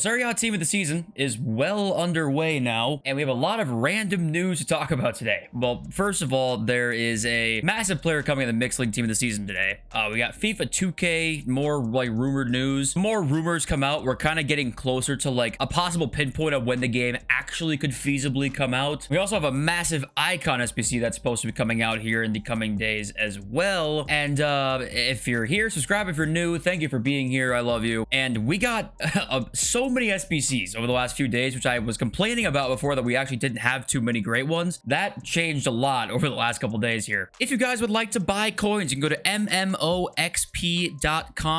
Serie A team of the season is well underway now, and we have a lot of random news to talk about today. Well, first of all, there is a massive player coming in the mixed league team of the season today. We got FIFA 2K, more like rumored news. More rumors come out. We're kind of getting closer to like a possible pinpoint of when the game actually could feasibly come out. We also have a massive icon SBC that's supposed to be coming out here in the coming days as well. And if you're here, subscribe if you're new. Thank you for being here. I love you. And we got so many SBCs over the last few days, which I was complaining about before, that we actually didn't have too many great ones. That changed a lot over the last couple days here. If you guys would like to buy coins, you can go to MMOXP.com.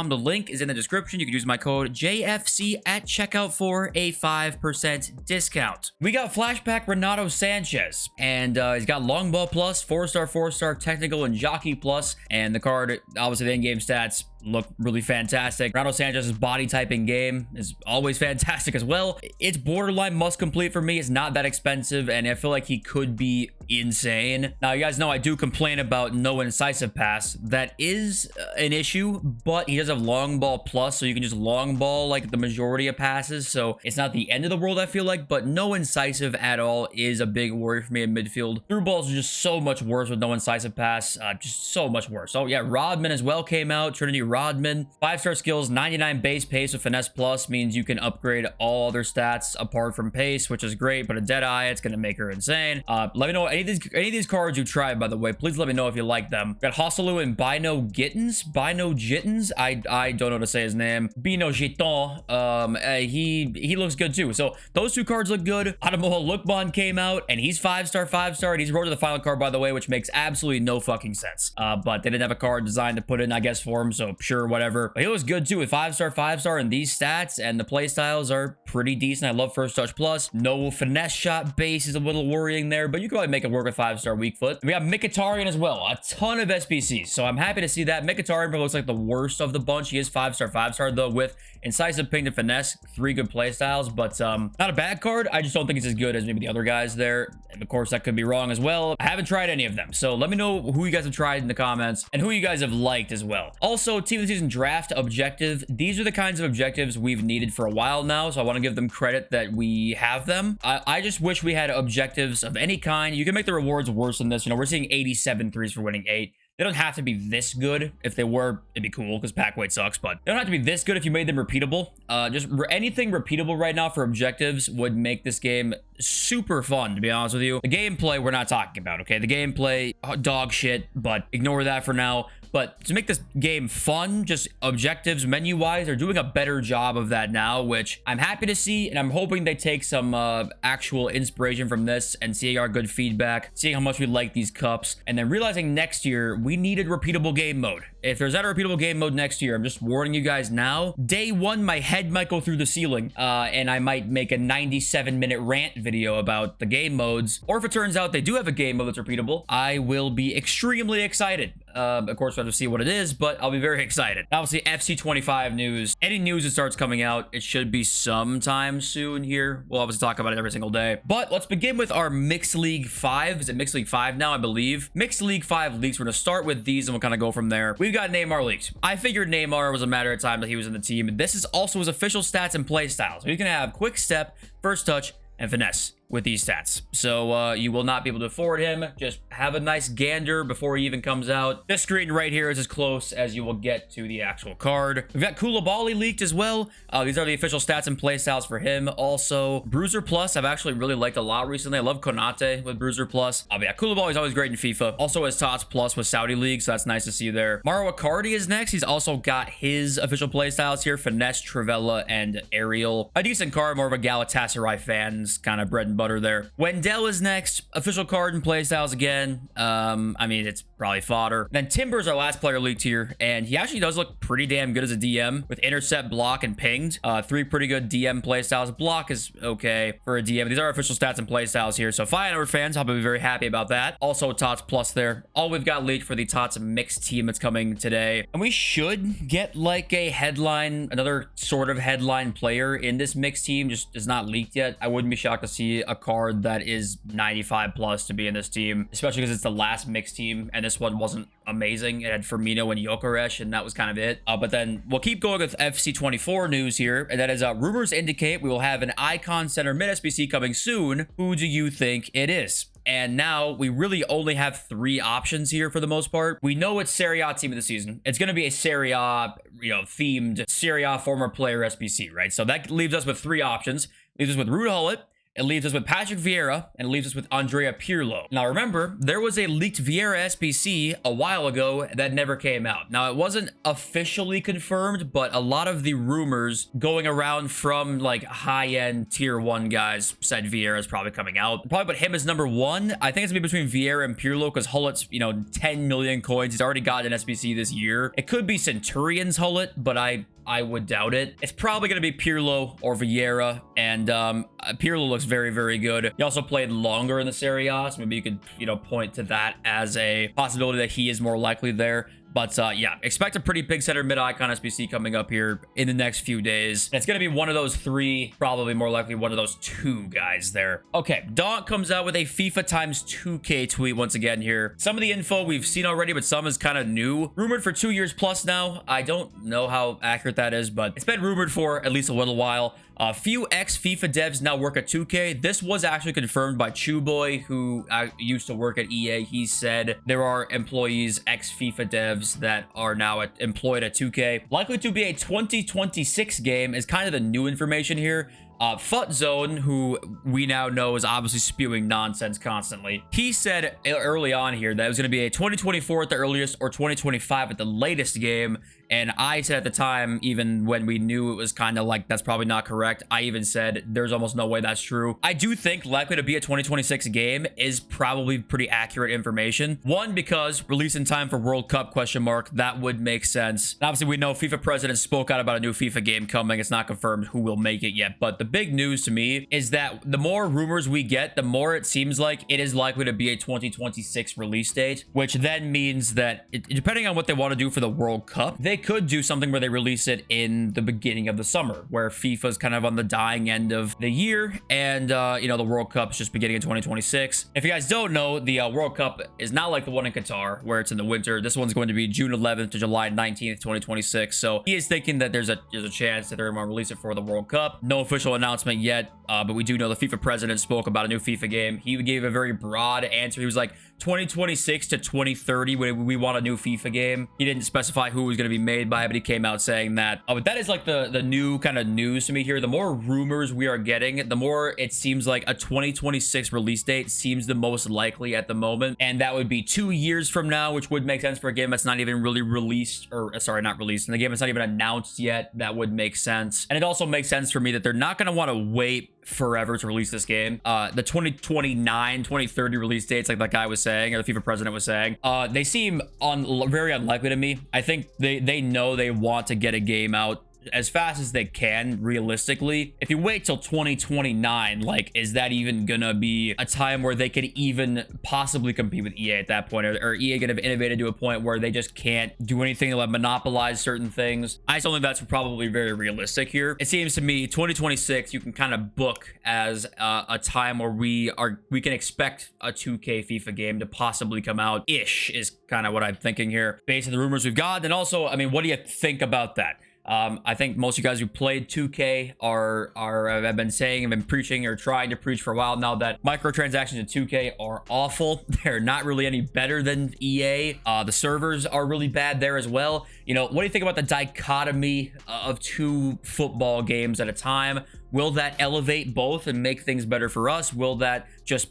The link is in the description. You can use my code JFC at checkout for a 5% discount. We got Flashback Renato Sanchez, and he's got long ball plus, 4-star, technical, and jockey plus, and the card, obviously the in-game stats look really fantastic. Renato Sanchez's body typing game is always fantastic as well. It's borderline must complete for me. It's not that expensive, and I feel like he could be insane. Now, you guys know I do complain about no incisive pass. That is an issue, but he does have long ball plus, so you can just long ball like the majority of passes, so it's not the end of the world, I feel like. But no incisive at all is a big worry for me in midfield. Through balls are just so much worse with no incisive pass, just so much worse. Oh yeah, Rodman as well came out. Trinity Rodman, 5-star skills, 99 base pace with finesse plus means you can upgrade all other stats apart from pace, which is great. But a Deadeye, it's gonna make her insane. Let me know any of these cards you tried, by the way. Please let me know if you like them. Got Hosselu and Bino Gittins. I don't know how to say his name. Bino Giton. He looks good too. So those two cards look good. Adamoah Lookman came out, and he's 5-star, and he's rolled to the final card, by the way, which makes absolutely no fucking sense. But they didn't have a card designed to put in, I guess, for him, so sure, whatever. But he looks good too with 5-star, and these stats and the play styles are pretty decent. I love first touch plus. No finesse shot base is a little worrying there, but you can probably make it work with 5-star weak foot. We got Mkhitaryan as well, a ton of SBCs, so I'm happy to see that. Mkhitaryan looks like the worst of the bunch. He is 5-star though, with incisive, ping, and finesse, 3 good play styles, but not a bad card. I just don't think it's as good as maybe the other guys there, and of course that could be wrong as well. I haven't tried any of them, so let me know who you guys have tried in the comments and who you guys have liked as well. Also, team of the season draft objective. These are the kinds of objectives we've needed for a while now, so I want to give them credit that we have them. I just wish we had objectives of any kind. You can make the rewards worse than this. You know, we're seeing 87 threes for winning 8. They don't have to be this good. If they were, it'd be cool because pack weight sucks, but they don't have to be this good if you made them repeatable. Just anything repeatable right now for objectives would make this game super fun, to be honest with you. The gameplay, we're not talking about, okay? The gameplay, dog shit, but ignore that for now. But to make this game fun, just objectives menu-wise, they're doing a better job of that now, which I'm happy to see, and I'm hoping they take some actual inspiration from this and seeing our good feedback, seeing how much we like these cups, and then realizing next year we needed repeatable game mode. If there's not a repeatable game mode next year, I'm just warning you guys now. Day 1, my head might go through the ceiling, and I might make a 97-minute rant video about the game modes. Or if it turns out they do have a game mode that's repeatable, I will be extremely excited. Of course, we'll have to see what it is, but I'll be very excited. Obviously, FC25 news. Any news that starts coming out, it should be sometime soon here. We'll obviously talk about it every single day. But let's begin with our Mixed League 5. Is it Mixed League 5 now, I believe? Mixed League 5 leaks. We're going to start with these, and we'll kind of go from there. We've got Neymar leaks. I figured Neymar was a matter of time that he was in the team. This is also his official stats and play styles. So you can have quick step, first touch, and finesse with these stats. So you will not be able to afford him. Just have a nice gander before he even comes out. This screen right here is as close as you will get to the actual card. We've got Koulibaly leaked as well. These are the official stats and playstyles for him. Also, Bruiser Plus, I've actually really liked a lot recently. I love Konate with Bruiser Plus. But yeah, Koulibaly is always great in FIFA. Also has Tots Plus with Saudi League, so that's nice to see there. Mauro Icardi is next. He's also got his official playstyles here. Finesse, Trivella, and Aerial. A decent card, more of a Galatasaray fans kind of bread and butter there. Wendell is next. Official card and playstyles again. I mean, it's probably fodder. Then Timber's our last player leaked here, and he actually does look pretty damn good as a DM with intercept, block, and pinged. 3 pretty good DM playstyles. Block is okay for a DM. These are official stats and playstyles here, so Feyenoord fans, I'll be very happy about that. Also, Tots Plus there. All we've got leaked for the Tots mixed team that's coming today, and we should get like a headline, another sort of headline player in this mixed team. Just is not leaked yet. I wouldn't be shocked to see a card that is 95 plus to be in this team, especially because it's the last mixed team, and this one wasn't amazing. It had Firmino and Gyökeres, and that was kind of it. But then we'll keep going with FC24 news here, and that is rumors indicate we will have an Icon Center mid SBC coming soon. Who do you think it is? And now we really only have 3 options here for the most part. We know it's Serie A team of the season. It's going to be a Serie A, themed Serie A former player SBC, right? So that leaves us with 3 options. Leaves us with Ruud Gullit. It leaves us with Patrick Vieira, and it leaves us with Andrea Pirlo. Now, remember, there was a leaked Vieira SBC a while ago that never came out. Now, it wasn't officially confirmed, but a lot of the rumors going around from, like, high-end Tier 1 guys said Vieira is probably coming out. Probably put him as number 1. I think it's going to be between Vieira and Pirlo, because Gullit's, 10 million coins. He's already gotten an SBC this year. It could be Centurion's Gullit, but I would doubt it. It's probably going to be Pirlo or Vieira, and Pirlo looks very, very good. He also played longer in the Serie A, so maybe you could, point to that as a possibility that he is more likely there. But yeah, expect a pretty big center mid-icon SBC coming up here in the next few days. And it's going to be one of those 3, probably more likely one of those 2 guys there. Okay, Donk comes out with a FIFA times 2K tweet once again here. Some of the info we've seen already, but some is kind of new. Rumored for 2 years plus now. I don't know how accurate that is, but it's been rumored for at least a little while. A few ex-FIFA devs now work at 2K. This was actually confirmed by Chewboy, who used to work at EA. He said there are employees, ex-FIFA devs, that are now employed at 2K. Likely to be a 2026 game is kind of the new information here. Futzone, who we now know is obviously spewing nonsense constantly. He said early on here that it was going to be a 2024 at the earliest or 2025 at the latest game. And I said at the time, even when we knew it was kind of like, that's probably not correct, I even said there's almost no way that's true. I do think likely to be a 2026 game is probably pretty accurate information. One, because release in time for World Cup ? That would make sense. And obviously, we know FIFA president spoke out about a new FIFA game coming. It's not confirmed who will make it yet. But the big news to me is that the more rumors we get, the more it seems like it is likely to be a 2026 release date, which then means that depending on what they want to do for the World Cup, they could do something where they release it in the beginning of the summer, where FIFA's kind of on the dying end of the year, and the World Cup is just beginning in 2026. If you guys don't know, the World Cup is not like the one in Qatar, where it's in the winter. This one's going to be June 11th to July 19th, 2026. So he is thinking that there's a chance that they're going to release it for the World Cup. No official announcement yet, but we do know the FIFA president spoke about a new FIFA game. He gave a very broad answer. He was like 2026 to 2030 when we want a new FIFA game. He didn't specify who was going to be made by, but he came out saying that. But that is like the new kind of news to me here. The more rumors we are getting, the more it seems like a 2026 release date seems the most likely at the moment. And that would be 2 years from now, which would make sense for a game that's not even really released, or sorry, not released. And the game that's not even announced yet, that would make sense. And it also makes sense for me that they're not going to want to wait forever to release this game. The 2029, 2030 release dates, like that guy was saying, or the FIFA president was saying, they seem very unlikely to me. I think they know they want to get a game out as fast as they can, realistically. If you wait till 2029, like, is that even gonna be a time where they could even possibly compete with EA at that point? Or EA gonna have innovated to a point where they just can't do anything to like monopolize certain things? I just don't think that's probably very realistic here. It seems to me 2026 you can kind of book as a time where we can expect a 2K FIFA game to possibly come out ish, is kind of what I'm thinking here based on the rumors we've got. And also, I mean, what do you think about that? I think most of you guys who played 2K have been saying, have been preaching or trying to preach for a while now that microtransactions in 2K are awful. They're not really any better than EA. The servers are really bad there as well. What do you think about the dichotomy of 2 football games at a time? Will that elevate both and make things better for us? Will that just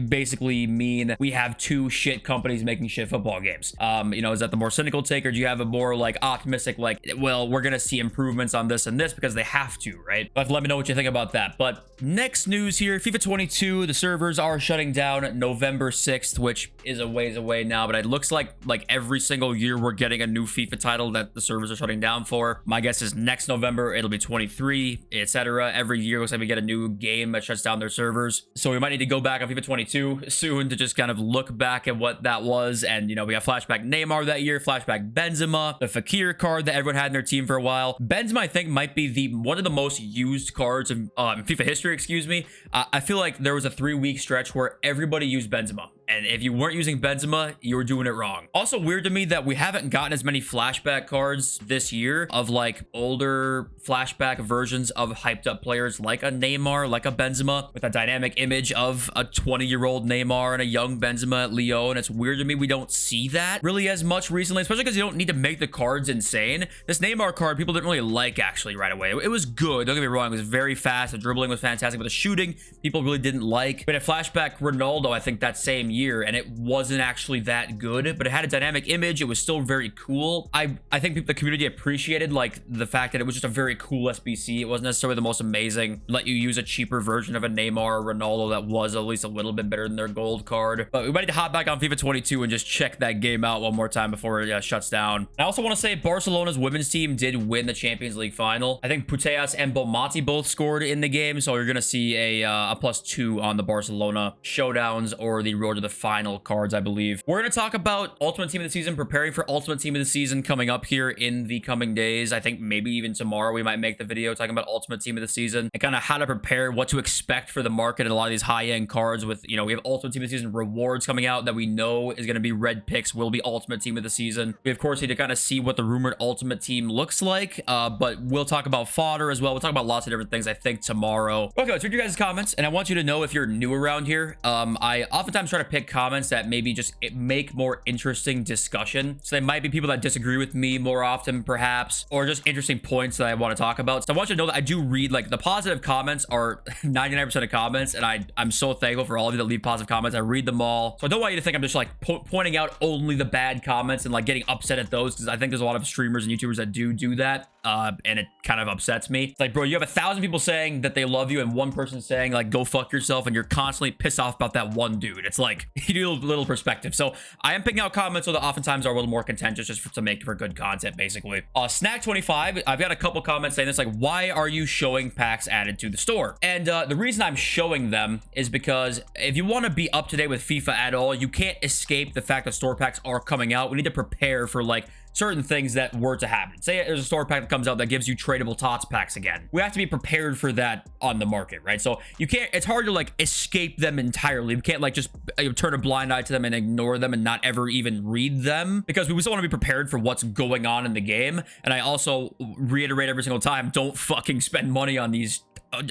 basically mean we have 2 shit companies making shit football games? Is that the more cynical take, or do you have a more like optimistic, like, well, we're gonna see improvements on this and this because they have to, right? But let me know what you think about that. But next news here, FIFA 22, the servers are shutting down November 6th, which is a ways away now, but it looks like every single year we're getting a new FIFA title that the servers are shutting down for. My guess is next November it'll be 23, etc. Every year looks like we get a new game that shuts down their servers, so we might need to go back on FIFA 22 soon to just kind of look back at what that was. And, you know, we got flashback Neymar that year, flashback Benzema, the Fakir card that everyone had in their team for a while. Benzema, I think, might be one of the most used cards in FIFA history, excuse me. I feel like there was a 3-week stretch where everybody used Benzema. And if you weren't using Benzema, you were doing it wrong. Also weird to me that we haven't gotten as many flashback cards this year of like older flashback versions of hyped up players like a Neymar, like a Benzema, with a dynamic image of a 20-year-old Neymar and a young Benzema at Lyon. And it's weird to me we don't see that really as much recently, especially because you don't need to make the cards insane. This Neymar card, people didn't really like actually right away. It was good, don't get me wrong. It was very fast. The dribbling was fantastic, but the shooting, people really didn't like. But a flashback Ronaldo, I think that same year, and it wasn't actually that good, but it had a dynamic image. It was still very cool. I think the community appreciated like the fact that it was just a very cool SBC. It wasn't necessarily the most amazing, let you use a cheaper version of a Neymar or Ronaldo that was at least a little bit better than their gold card. But we might need to hop back on FIFA 22 and just check that game out one more time before it shuts down. I also want to say Barcelona's women's team did win the Champions League final. I think Putellas and Bomati both scored in the game, so you're gonna see a +2 on the Barcelona showdowns or the road to the final cards, I believe. We're going to talk about Ultimate Team of the Season, preparing for Ultimate Team of the Season coming up here in the coming days. I think maybe even tomorrow we might make the video talking about Ultimate Team of the Season and kind of how to prepare, what to expect for the market and a lot of these high-end cards with, you know, we have Ultimate Team of the Season rewards coming out that we know is going to be red picks, will be Ultimate Team of the Season. We, of course, need to kind of see what the rumored Ultimate Team looks like, but we'll talk about fodder as well. We'll talk about lots of different things, I think, tomorrow. Okay, let's read your guys' comments, and I want you to know if you're new around here. I oftentimes try to pick comments that maybe just make more interesting discussion. So they might be people that disagree with me more often, perhaps, or just interesting points that I want to talk about. So I want you to know that I do read, like, the positive comments are 99% of comments, and I'm so thankful for all of you that leave positive comments. I read them all. So I don't want you to think I'm just, like, pointing out only the bad comments and, like, getting upset at those, because I think there's a lot of streamers and YouTubers that do that, and it kind of upsets me. It's like, bro, you have 1,000 people saying that they love you and one person saying, like, go fuck yourself, and you're constantly pissed off about that one dude. It's like, you need a little perspective. So I am picking out comments so that oftentimes are a little more contentious just to make for good content, basically. Snack25, I've got a couple comments saying this, like, why are you showing packs added to the store? And the reason I'm showing them is because if you want to be up to date with FIFA at all, you can't escape the fact that store packs are coming out. We need to prepare for, like, certain things that were to happen. Say there's a store pack that comes out that gives you tradable TOTS packs again. We have to be prepared for that on the market, right? So you can't, it's hard to like escape them entirely. We can't like just turn a blind eye to them and ignore them and not ever even read them, because we still want to be prepared for what's going on in the game. And I also reiterate every single time, don't fucking spend money on these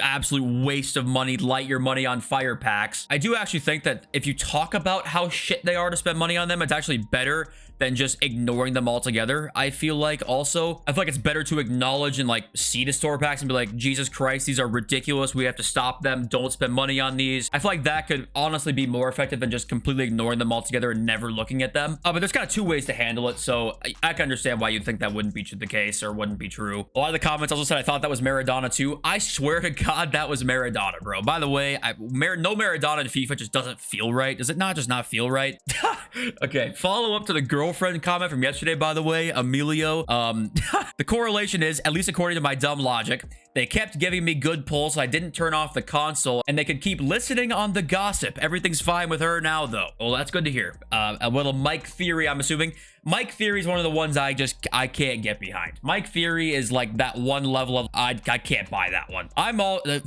absolute waste of money, light your money on fire packs. I do actually think that if you talk about how shit they are to spend money on them, it's actually better than just ignoring them altogether. I feel like it's better to acknowledge and like see the store packs and be like, Jesus Christ, these are ridiculous. We have to stop them. Don't spend money on these. I feel like that could honestly be more effective than just completely ignoring them altogether and never looking at them. But there's kind of two ways to handle it. So I can understand why you'd think that wouldn't be the case or wouldn't be true. A lot of the comments also said I thought that was Maradona too. I swear to God, that was Maradona, bro. By the way, no Maradona in FIFA just doesn't feel right. Does it not just not feel right? Okay, follow up to the girlfriend comment from yesterday, by the way, Emilio. The correlation is, at least according to my dumb logic, they kept giving me good pulls, so I didn't turn off the console, and they could keep listening on the gossip. Everything's fine with her now, though. Well, that's good to hear. A little Mike Theory, I'm assuming. Mike Theory is one of the ones I can't get behind. Mike Theory is like that one level of, I can't buy that one.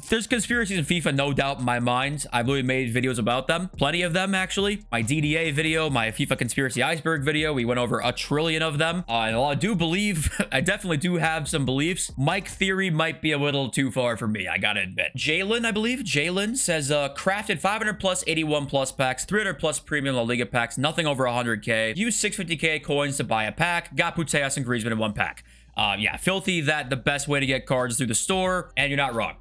There's conspiracies in FIFA, no doubt in my mind. I've really made videos about them. Plenty of them, actually. My DDA video, my FIFA Conspiracy Iceberg video, we went over 1 trillion of them. And while I do believe, I definitely do have some beliefs, Mike Theory might be a little too far for me, I gotta admit. Jalen, I believe, Jalen says, crafted 500 plus 81 plus packs, 300 plus premium La Liga packs, nothing over 100k. Use 650k coins to buy a pack. Got Putellas and Griezmann in 1 pack. Yeah, filthy that the best way to get cards is through the store, and you're not wrong.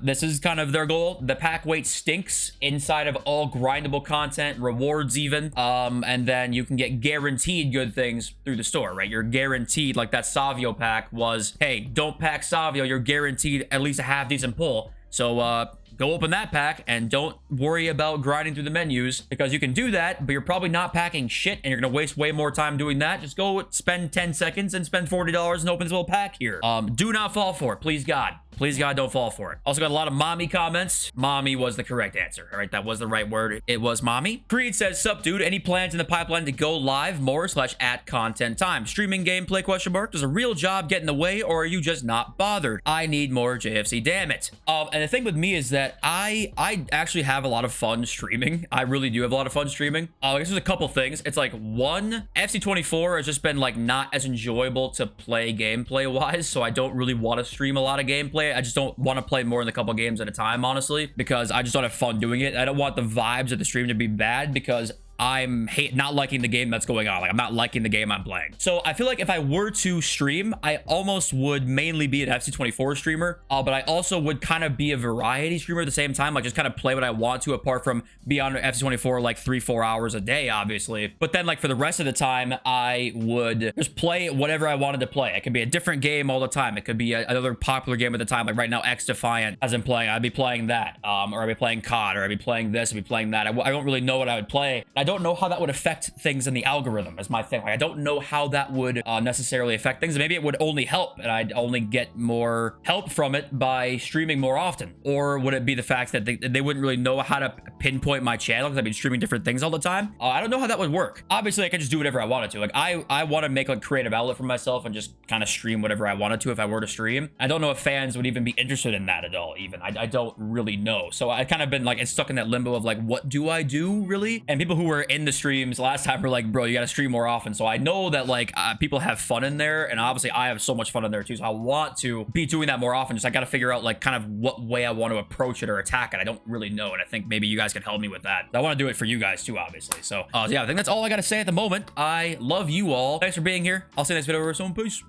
This is kind of their goal. The pack weight stinks inside of all grindable content, rewards even, and then you can get guaranteed good things through the store, right? You're guaranteed, like that Savio pack was, hey, don't pack Savio, you're guaranteed at least a half decent pull. So, go open that pack and don't worry about grinding through the menus, because you can do that, but you're probably not packing shit and you're gonna waste way more time doing that. Just go spend 10 seconds and spend $40 and open this little pack here. Do not fall for it, please God. Please, God, don't fall for it. Also got a lot of mommy comments. Mommy was the correct answer. All right, that was the right word. It was mommy. Creed says, sup, dude. Any plans in the pipeline to go live more/at content time? Streaming gameplay, question mark. Does a real job get in the way, or are you just not bothered? I need more JFC, damn it. And the thing with me is that I actually have a lot of fun streaming. I really do have a lot of fun streaming. I guess there's a couple things. It's like, one, FC24 has just been like not as enjoyable to play gameplay wise, so I don't really want to stream a lot of gameplay. I just don't want to play more than a couple games at a time, honestly, because I just don't have fun doing it. I don't want the vibes of the stream to be bad because I'm not liking the game that's going on. Like, I'm not liking the game I'm playing. So I feel like if I were to stream, I almost would mainly be an FC24 streamer, but I also would kind of be a variety streamer at the same time. Like, just kind of play what I want to, apart from be on FC24 like 3-4 hours a day, obviously. But then, like, for the rest of the time, I would just play whatever I wanted to play. It could be a different game all the time. It could be another popular game at the time. Like right now, X Defiant, as I'm playing, I'd be playing that, or I'd be playing COD, or I'd be playing this, I'd be playing that. I don't really know what I would play. I don't know how that would affect things in the algorithm is my thing. Like, I don't know how that would necessarily affect things. Maybe it would only help, and I'd only get more help from it by streaming more often. Or would it be the fact that they wouldn't really know how to pinpoint my channel because I've been streaming different things all the time? I don't know how that would work. Obviously, I could just do whatever I wanted to. Like, I want to make a creative outlet for myself and just kind of stream whatever I wanted to if I were to stream. I don't know if fans would even be interested in that at all, even. I don't really know. So I kind of been like, it's stuck in that limbo of like, what do I do really? And people who were in the streams last time were like, bro, you got to stream more often. So I know that like people have fun in there, and obviously I have so much fun in there too. So I want to be doing that more often. Just I got to figure out like kind of what way I want to approach it or attack it. I don't really know, and I think maybe you guys can help me with that. I want to do it for you guys too, obviously. So yeah, I think that's all I got to say at the moment. I love you all. Thanks for being here. I'll see you next video. Peace.